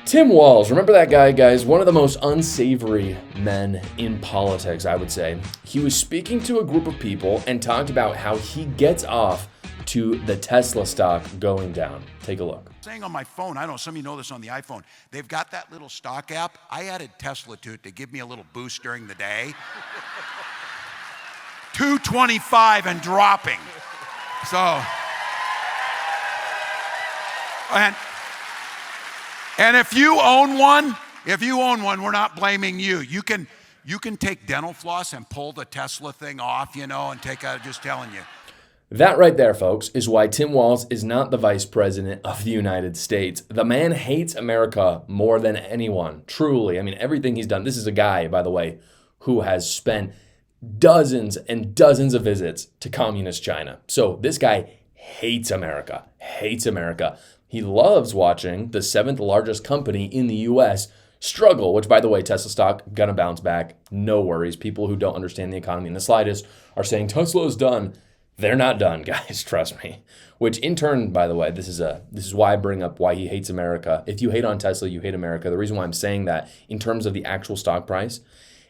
Tim Walz, remember that guy, guys? One of the most unsavory men in politics, I would say. He was speaking to a group of people and talked about how he gets off to the Tesla stock going down. Take a look. Saying on my phone, I don't know, some of you know this on the iPhone, they've got that little stock app. I added Tesla to it to give me a little boost during the day. 225 and dropping. So, and if you own one, we're not blaming you. You can take dental floss and pull the Tesla thing off, and take out, just telling you. That right there, folks, is why Tim Walz is not the vice president of the United States. The man hates America more than anyone, truly. I mean, everything he's done. This is a guy, by the way, who has spent dozens and dozens of visits to communist China. So this guy hates America, hates America. He loves watching the seventh largest company in the U.S. struggle, which, by the way, Tesla stock gonna bounce back. No worries. People who don't understand the economy in the slightest are saying Tesla is done. They're not done, guys, trust me. Which in turn, by the way, this is why I bring up why he hates America. If you hate on Tesla, you hate America. The reason why I'm saying that in terms of the actual stock price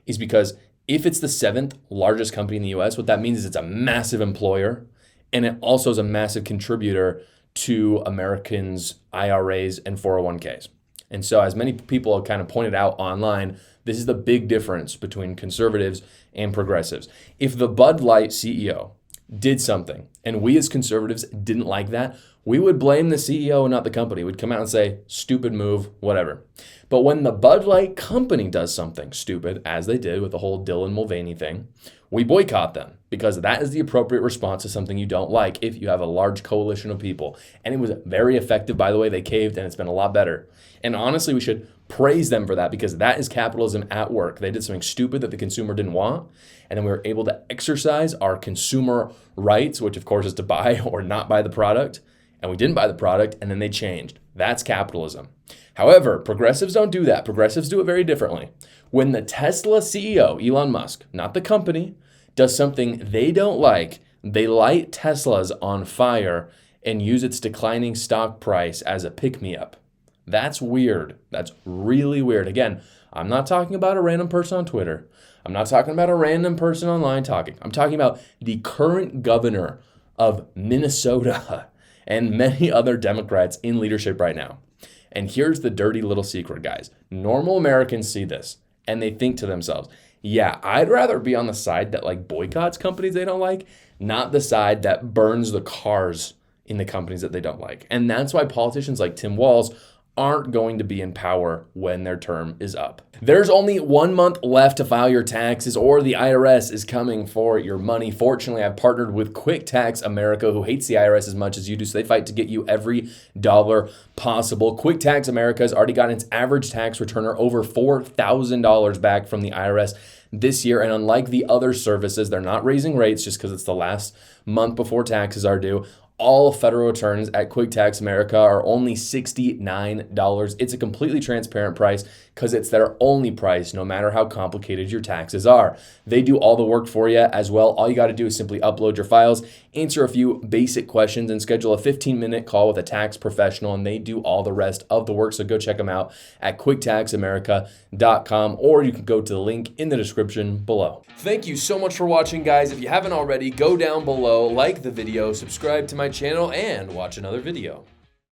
is because if it's the seventh largest company in the US, what that means is it's a massive employer, and it also is a massive contributor to Americans' IRAs and 401ks. And so as many people have kind of pointed out online, this is the big difference between conservatives and progressives. If the Bud Light CEO did something and we as conservatives didn't like that, we would blame the CEO and not the company. We'd come out and say, stupid move, whatever. But when the Bud Light company does something stupid, as they did with the whole Dylan Mulvaney thing, we boycott them because that is the appropriate response to something you don't like if you have a large coalition of people. And it was very effective, by the way. They caved and it's been a lot better. And honestly, we should praise them for that because that is capitalism at work. They did something stupid that the consumer didn't want, and then we were able to exercise our consumer rights, which of course is to buy or not buy the product. And we didn't buy the product, and then they changed. That's capitalism. However, progressives don't do that. Progressives do it very differently. When the Tesla CEO, Elon Musk, not the company, does something they don't like, they light Teslas on fire and use its declining stock price as a pick-me-up. That's weird. That's really weird. Again, I'm not talking about a random person on Twitter. I'm not talking about a random person online talking. I'm talking about the current governor of Minnesota and many other Democrats in leadership right now. And here's the dirty little secret, guys. Normal Americans see this and they think to themselves, yeah, I'd rather be on the side that boycotts companies they don't like, not the side that burns the cars in the companies that they don't like. And that's why politicians like Tim Walz aren't going to be in power when their term is up. There's only 1 month left to file your taxes or the IRS is coming for your money. Fortunately, I've partnered with Quick Tax America, who hates the IRS as much as you do, so they fight to get you every dollar possible. Quick Tax America has already gotten its average tax returner over $4,000 back from the IRS this year, and unlike the other services, they're not raising rates just because it's the last month before taxes are due. All federal returns at Quick Tax America are only $69. It's a completely transparent price because it's their only price, no matter how complicated your taxes are. They do all the work for you as well. All you got to do is simply upload your files, answer a few basic questions, and schedule a 15-minute call with a tax professional, and they do all the rest of the work. So go check them out at quicktaxamerica.com, or you can go to the link in the description below. Thank you so much for watching, guys. If you haven't already, go down below, like the video, subscribe to my channel, and watch another video.